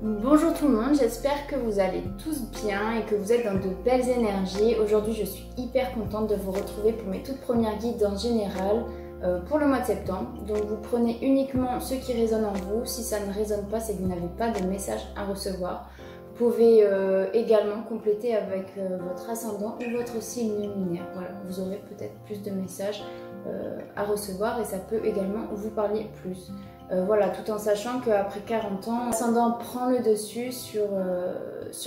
Bonjour tout le monde, j'espère que vous allez tous bien et que vous êtes dans de belles énergies. Aujourd'hui je suis hyper contente de vous retrouver pour mes toutes premières guidances générales pour le mois de septembre. Donc vous prenez uniquement ce qui résonne en vous. Si ça ne résonne pas, c'est que vous n'avez pas de message à recevoir. Vous pouvez également compléter avec votre ascendant ou votre signe luminaire. Voilà, vous aurez peut-être plus de messages à recevoir et ça peut également vous parler plus. Voilà, tout en sachant qu'après 40 ans, l'ascendant prend le dessus sur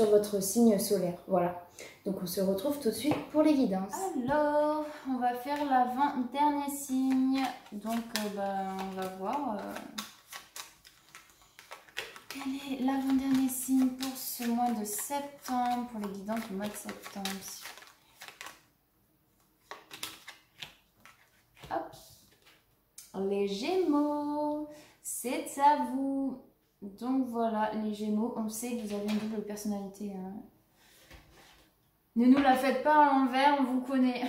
votre signe solaire. Voilà, donc on se retrouve tout de suite pour les guidances. Alors, on va faire l'avant-dernier signe. Donc, on va voir quel est l'avant-dernier signe pour ce mois de septembre, pour les guidances du mois de septembre. Hop, les Gémeaux. C'est à vous. Donc voilà, les Gémeaux, on sait que vous avez une double personnalité. Hein. Ne nous la faites pas à l'envers, on vous connaît.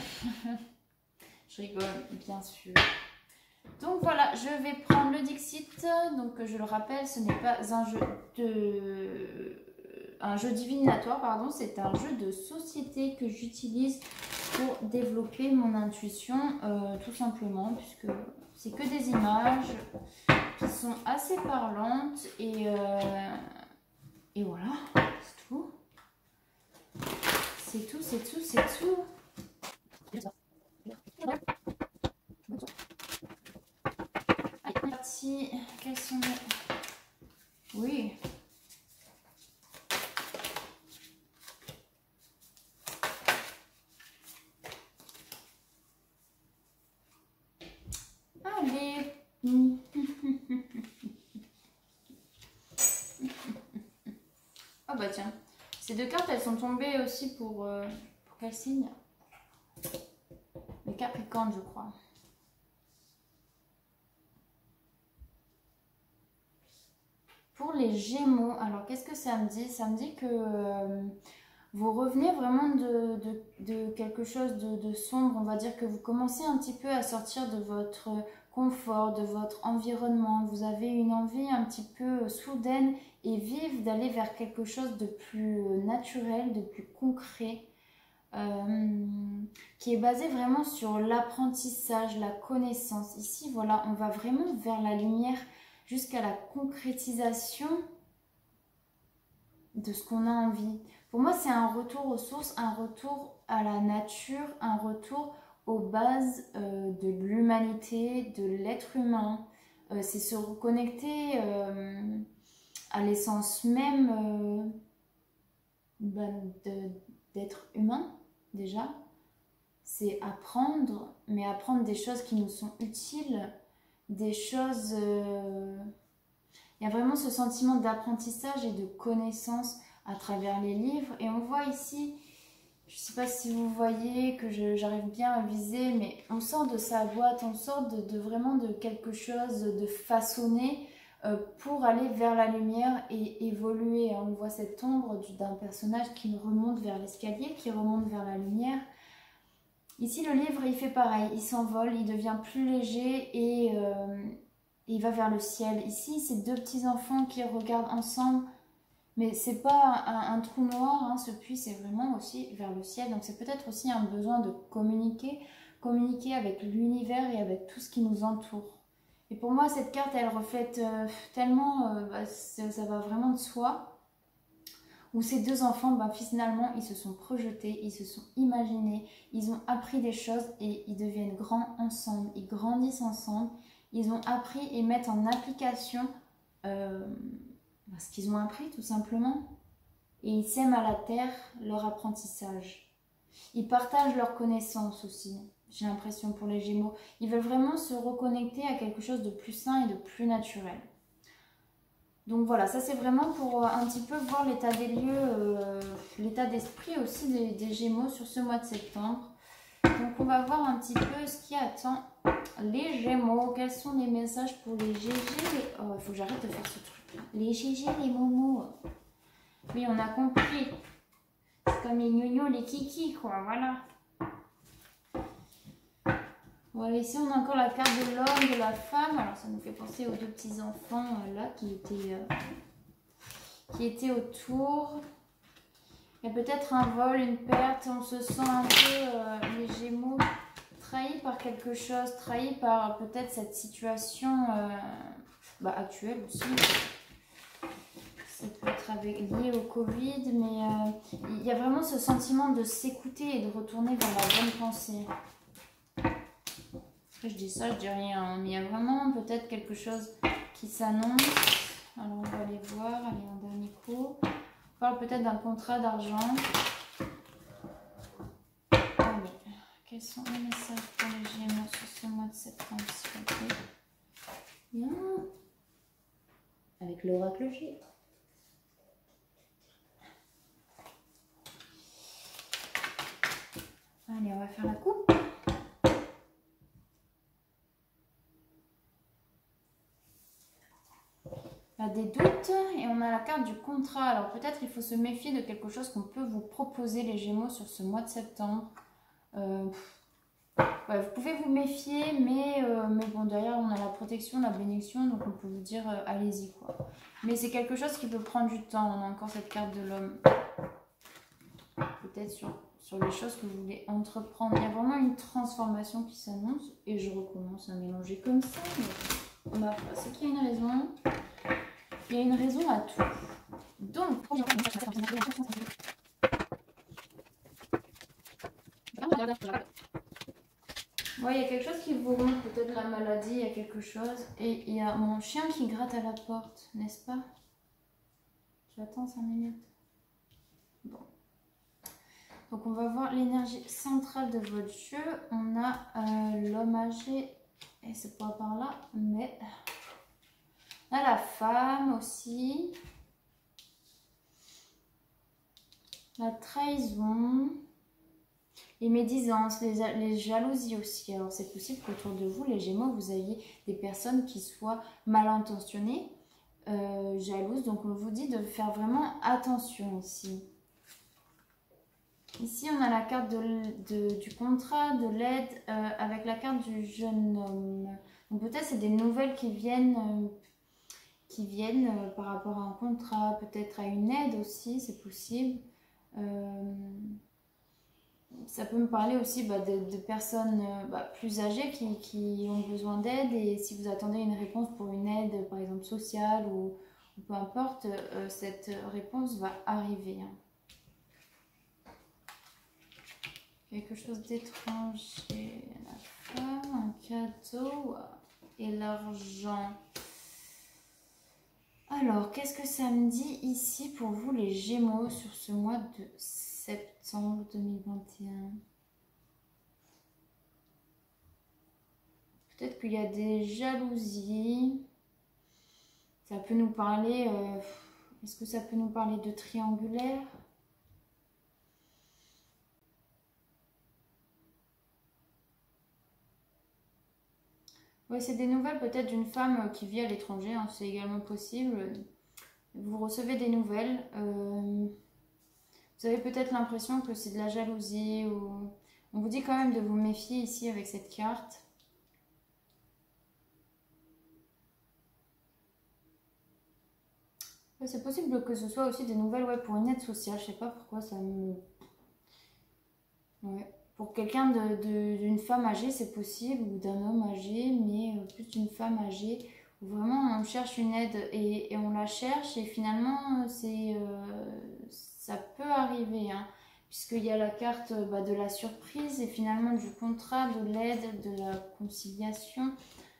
Je rigole, bien sûr. Donc voilà, je vais prendre le Dixit. Donc je le rappelle, ce n'est pas un jeu divinatoire, pardon. C'est un jeu de société que j'utilise pour développer mon intuition, tout simplement, puisque c'est que des images qui sont assez parlantes et voilà, c'est tout. C'est tout, c'est tout, c'est tout. Allez, on est parti. Quels sont les... Oui. Allez. Ah bah tiens, ces deux cartes elles sont tombées aussi pour quel signe? Les Capricornes je crois. Pour les Gémeaux, alors qu'est-ce que ça me dit? Ça me dit que vous revenez vraiment de quelque chose de sombre, on va dire que vous commencez un petit peu à sortir de votre confort, de votre environnement. Vous avez une envie un petit peu soudaine et vive d'aller vers quelque chose de plus naturel, de plus concret, qui est basé vraiment sur l'apprentissage, la connaissance. Ici, voilà, on va vraiment vers la lumière jusqu'à la concrétisation de ce qu'on a envie. Pour moi, c'est un retour aux sources, un retour à la nature, un retour aux bases de l'humanité, de l'être humain. C'est se reconnecter à l'essence même d'être humain, déjà. C'est apprendre, mais apprendre des choses qui nous sont utiles, des choses... Il y a vraiment ce sentiment d'apprentissage et de connaissance à travers les livres. Et on voit ici, je ne sais pas si vous voyez que j'arrive bien à viser, mais on sort de sa boîte, on sort vraiment de quelque chose de façonné pour aller vers la lumière et évoluer. On voit cette ombre d'un personnage qui remonte vers l'escalier, qui remonte vers la lumière. Ici, le livre, il fait pareil, il s'envole, il devient plus léger et il va vers le ciel. Ici, c'est deux petits enfants qui regardent ensemble, mais c'est pas un trou noir, hein, ce puits, c'est vraiment aussi vers le ciel. Donc c'est peut-être aussi un besoin de communiquer avec l'univers et avec tout ce qui nous entoure. Et pour moi, cette carte, elle reflète tellement, ça va vraiment de soi. Où ces deux enfants, finalement, ils se sont projetés, ils se sont imaginés, ils ont appris des choses et ils deviennent grands ensemble, ils grandissent ensemble, ils ont appris et mettent en application ce qu'ils ont appris tout simplement. Et ils sèment à la terre leur apprentissage. Ils partagent leurs connaissances aussi, j'ai l'impression pour les Gémeaux. Ils veulent vraiment se reconnecter à quelque chose de plus sain et de plus naturel. Donc voilà, ça c'est vraiment pour un petit peu voir l'état des lieux, l'état d'esprit aussi des Gémeaux sur ce mois de septembre. Donc on va voir un petit peu ce qui attend les Gémeaux. Quels sont les messages pour les GG? Oh, il faut que j'arrête de faire ce truc. Les GG, les momos. Oui, on a compris. C'est comme les gnognos, les kikis, quoi, voilà. Voilà, ici on a encore la carte de l'homme, de la femme. Alors ça nous fait penser aux deux petits enfants là qui qui était autour. Il y a peut-être un vol, une perte, on se sent un peu, les Gémeaux, trahis par quelque chose, trahis par peut-être cette situation actuelle aussi. Ça peut être lié au Covid, mais il y a vraiment ce sentiment de s'écouter et de retourner vers la bonne pensée. Après je dis ça, je dis rien, mais il y a vraiment peut-être quelque chose qui s'annonce. Alors on va aller voir, allez un dernier coup. On parle peut-être d'un contrat d'argent. Allez, quels sont les messages pour les Gémeaux sur ce mois de septembre, s'il vous plaît? Bien. Avec l'oracle G. Allez, on va faire la coupe. On a des doutes et on a la carte du contrat. Alors peut-être il faut se méfier de quelque chose qu'on peut vous proposer les Gémeaux sur ce mois de septembre. Ouais, vous pouvez vous méfier, mais bon, derrière on a la protection, la bénédiction, donc on peut vous dire allez-y quoi. Mais c'est quelque chose qui peut prendre du temps. On a encore cette carte de l'homme. Peut-être sur les choses que vous voulez entreprendre. Il y a vraiment une transformation qui s'annonce et je recommence à mélanger comme ça. Mais c'est qu'il y a une raison. Il y a une raison à tout. Donc, ouais, il y a quelque chose qui vous remonte, peut-être la maladie, il y a quelque chose. Et il y a mon chien qui gratte à la porte, n'est-ce pas? J'attends 5 minutes. Bon. Donc on va voir l'énergie centrale de votre jeu. On a l'homme âgé, et c'est pas par là, mais on a la femme aussi. La trahison, les médisances, les jalousies aussi. Alors c'est possible qu'autour de vous, les Gémeaux, vous ayez des personnes qui soient mal intentionnées, jalouses. Donc on vous dit de faire vraiment attention ici. Ici, on a la carte du contrat, de l'aide, avec la carte du jeune homme. Donc peut-être c'est des nouvelles qui viennent par rapport à un contrat, peut-être à une aide aussi, c'est possible. Ça peut me parler aussi de personnes plus âgées qui ont besoin d'aide, et si vous attendez une réponse pour une aide, par exemple sociale ou peu importe, cette réponse va arriver. Hein. Quelque chose d'étranger, la femme, un cadeau et l'argent. Alors, qu'est-ce que ça me dit ici pour vous les Gémeaux sur ce mois de septembre 2021? Peut-être qu'il y a des jalousies. Ça peut nous parler... Est-ce que ça peut nous parler de triangulaire? Oui, c'est des nouvelles peut-être d'une femme qui vit à l'étranger, hein, c'est également possible. Vous recevez des nouvelles. Vous avez peut-être l'impression que c'est de la jalousie. Ou... On vous dit quand même de vous méfier ici avec cette carte. Ouais, c'est possible que ce soit aussi des nouvelles pour une aide sociale. Je sais pas pourquoi ça me... Ouais. Pour quelqu'un d'une femme âgée, c'est possible, ou d'un homme âgé, mais plus d'une femme âgée, où vraiment on cherche une aide et on la cherche, et finalement ça peut arriver, hein, puisqu'il y a la carte de la surprise et finalement du contrat, de l'aide, de la conciliation,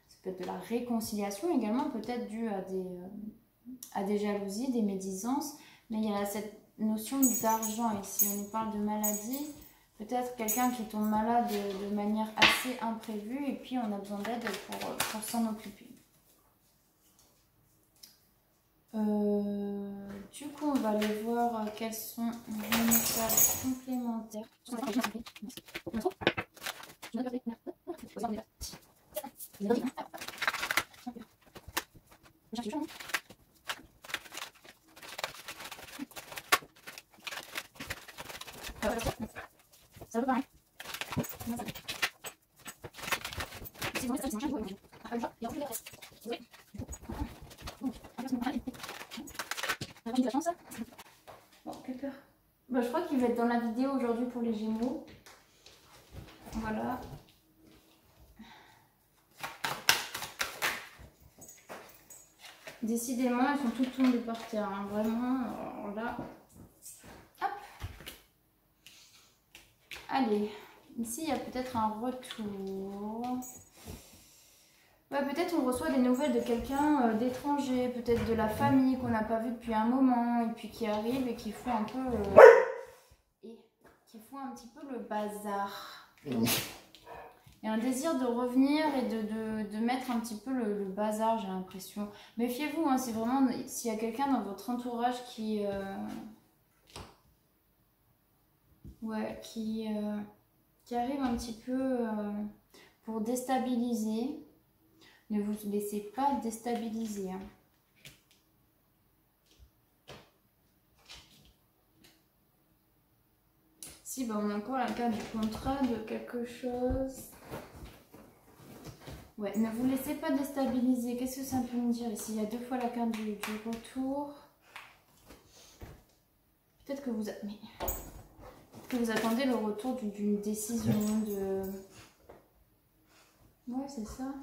ça peut être de la réconciliation également, peut-être dû à des jalousies, des médisances, mais il y a cette notion d'argent ici, on nous parle de maladie. Peut-être quelqu'un qui tombe malade de manière assez imprévue et puis on a besoin d'aide pour s'en occuper. Du coup, on va aller voir quels sont les messages complémentaires. Ça veut pas, hein. J'ai de la chance, ça. Bon, quelle peur. Bah, je crois qu'il va être dans la vidéo aujourd'hui pour les Gémeaux. Voilà. Décidément, elles sont toutes tombées par terre. Hein. Vraiment, alors là. Hop. Allez. Ici, il y a peut-être un retour. Ouais, peut-être on reçoit des nouvelles de quelqu'un d'étranger, peut-être de la famille qu'on n'a pas vu depuis un moment, et puis qui arrive et qui fout un peu un petit peu le bazar. Il y a un désir de revenir et de mettre un petit peu le bazar, j'ai l'impression. Méfiez-vous, hein, c'est vraiment s'il y a quelqu'un dans votre entourage qui arrive un petit peu pour déstabiliser. Ne vous laissez pas déstabiliser. Hein. Si, bah on a encore la carte du contrat, de quelque chose. Ouais, ne vous laissez pas déstabiliser. Qu'est-ce que ça peut me dire ici? Il y a 2 fois la carte du retour. Peut-être que vous attendez le retour d'une décision de... Ouais, c'est ça.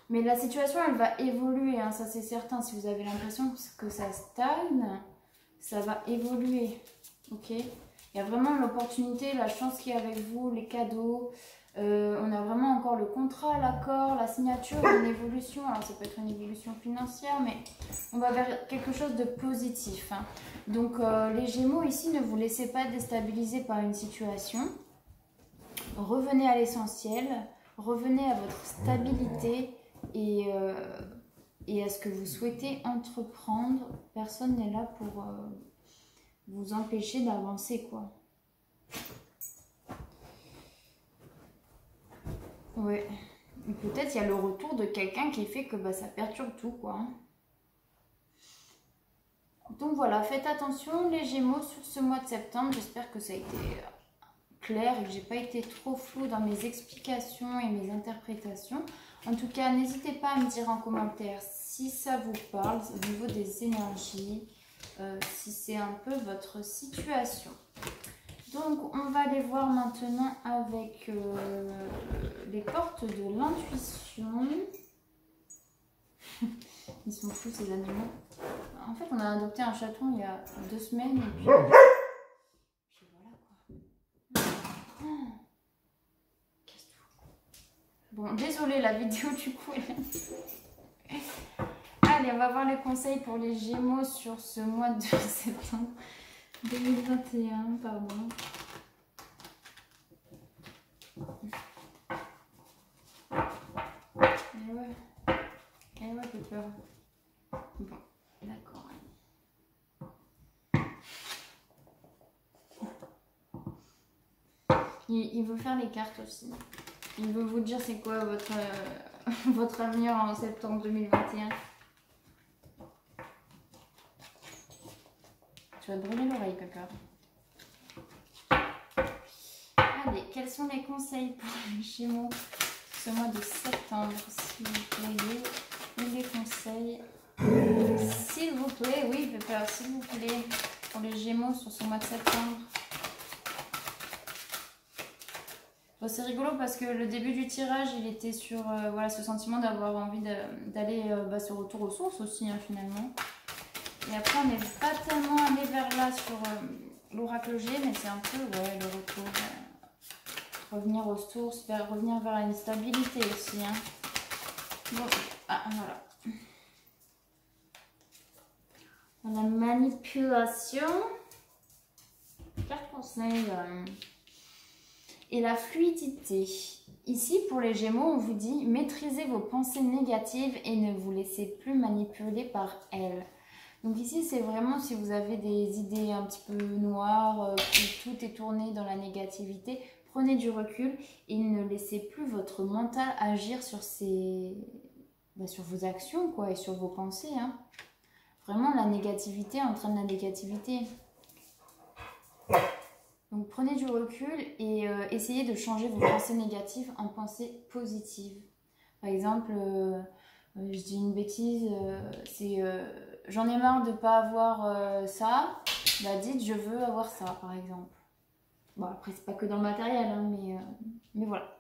Mais la situation, elle va évoluer, hein, ça c'est certain. Si vous avez l'impression que ça stagne, ça va évoluer. Ok? Il y a vraiment l'opportunité, la chance qui est avec vous, les cadeaux. On a vraiment encore le contrat, l'accord, la signature, une évolution. Alors ça peut être une évolution financière, mais on va vers quelque chose de positif. Hein. Donc les Gémeaux ici, ne vous laissez pas déstabiliser par une situation. Revenez à l'essentiel, revenez à votre stabilité. Et à ce que vous souhaitez entreprendre, personne n'est là pour vous empêcher d'avancer, quoi. Ouais. Peut-être il y a le retour de quelqu'un qui fait que bah, ça perturbe tout, quoi. Donc voilà, faites attention les Gémeaux sur ce mois de septembre. J'espère que ça a été clair et que j'ai pas été trop floue dans mes explications et mes interprétations. En tout cas, n'hésitez pas à me dire en commentaire si ça vous parle au niveau des énergies, si c'est un peu votre situation. Donc, on va aller voir maintenant avec les portes de l'intuition. Ils sont fous ces animaux. En fait, on a adopté un chaton il y a 2 semaines et puis voilà quoi. Bon, désolée, la vidéo du coup Allez, on va voir les conseils pour les Gémeaux sur ce mois de septembre 2021, pardon. Eh ouais, j'ai peur. Bon, d'accord. Il veut faire les cartes aussi. Il veut vous dire c'est quoi votre avenir en septembre 2021. Tu vas te brûler l'oreille, Pepper. Allez, quels sont les conseils pour les Gémeaux ce mois de septembre, s'il vous plaît? Les conseils, s'il vous plaît, oui, Pepper, s'il vous plaît, pour les Gémeaux sur ce mois de septembre. Bon, c'est rigolo parce que le début du tirage, il était sur voilà, ce sentiment d'avoir envie d'aller ce retour aux sources aussi, hein, finalement. Et après, on n'est pas tellement allé vers là sur l'oracle G, mais c'est un peu ouais, le retour. Revenir aux sources, revenir vers une stabilité aussi. Hein. Bon, ah, voilà. La manipulation. Carte conseil. Et la fluidité. Ici, pour les Gémeaux, on vous dit maîtrisez vos pensées négatives et ne vous laissez plus manipuler par elles. Donc ici, c'est vraiment si vous avez des idées un petit peu noires, où tout est tourné dans la négativité, prenez du recul et ne laissez plus votre mental agir sur, sur vos actions quoi, et sur vos pensées. Hein. Vraiment, la négativité entraîne la négativité. Donc prenez du recul et essayez de changer vos pensées négatives en pensées positives. Par exemple, je dis une bêtise, c'est j'en ai marre de pas avoir ça, bah dites je veux avoir ça par exemple. Bon après c'est pas que dans le matériel, hein, mais voilà.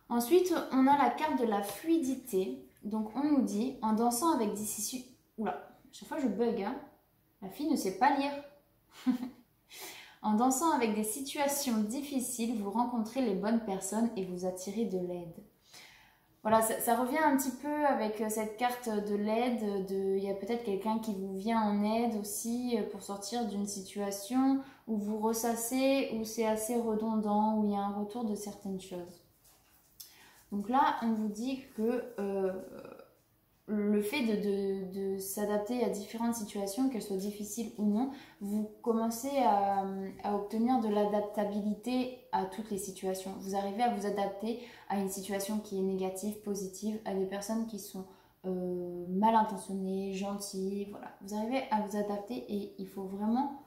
Ensuite on a la carte de la fluidité, donc on nous dit en dansant avec des issues... Oula, à chaque fois je bug, hein. La fille ne sait pas lire. En dansant avec des situations difficiles, vous rencontrez les bonnes personnes et vous attirez de l'aide. Voilà, ça revient un petit peu avec cette carte de l'aide. Il y a peut-être quelqu'un qui vous vient en aide aussi pour sortir d'une situation où vous ressassez, où c'est assez redondant, où il y a un retour de certaines choses. Donc là, on vous dit que le fait de s'adapter à différentes situations, qu'elles soient difficiles ou non, vous commencez à obtenir de l'adaptabilité à toutes les situations. Vous arrivez à vous adapter à une situation qui est négative, positive, à des personnes qui sont mal intentionnées, gentilles, voilà. Vous arrivez à vous adapter et il faut vraiment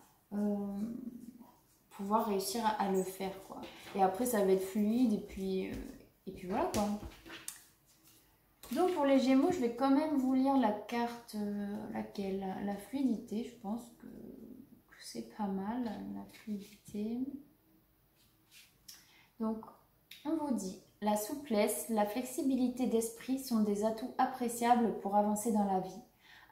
pouvoir réussir à le faire, quoi. Et après, ça va être fluide et puis voilà, quoi. Donc pour les Gémeaux, je vais quand même vous lire la carte, laquelle? La fluidité, je pense que c'est pas mal, la fluidité. Donc on vous dit, la souplesse, la flexibilité d'esprit sont des atouts appréciables pour avancer dans la vie.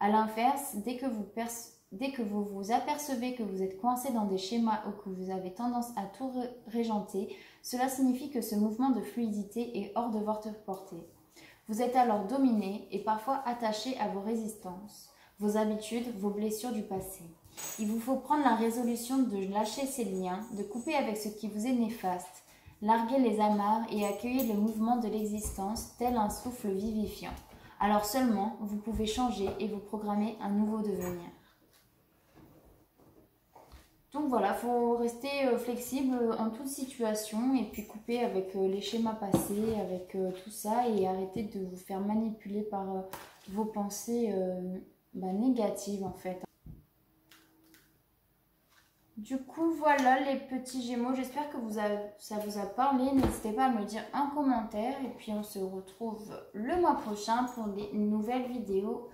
A l'inverse, dès que vous vous apercevez que vous êtes coincé dans des schémas ou que vous avez tendance à tout régenter, cela signifie que ce mouvement de fluidité est hors de votre portée. Vous êtes alors dominé et parfois attaché à vos résistances, vos habitudes, vos blessures du passé. Il vous faut prendre la résolution de lâcher ces liens, de couper avec ce qui vous est néfaste, larguer les amarres et accueillir le mouvement de l'existence tel un souffle vivifiant. Alors seulement, vous pouvez changer et vous programmer un nouveau devenir. Donc voilà, il faut rester flexible en toute situation et puis couper avec les schémas passés, avec tout ça et arrêter de vous faire manipuler par vos pensées négatives en fait. Du coup voilà les petits Gémeaux, j'espère que ça vous a parlé, n'hésitez pas à me le dire en commentaire et puis on se retrouve le mois prochain pour des nouvelles vidéos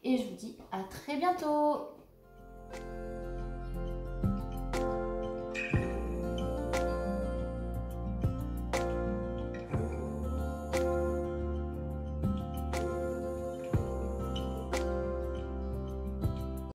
et je vous dis à très bientôt.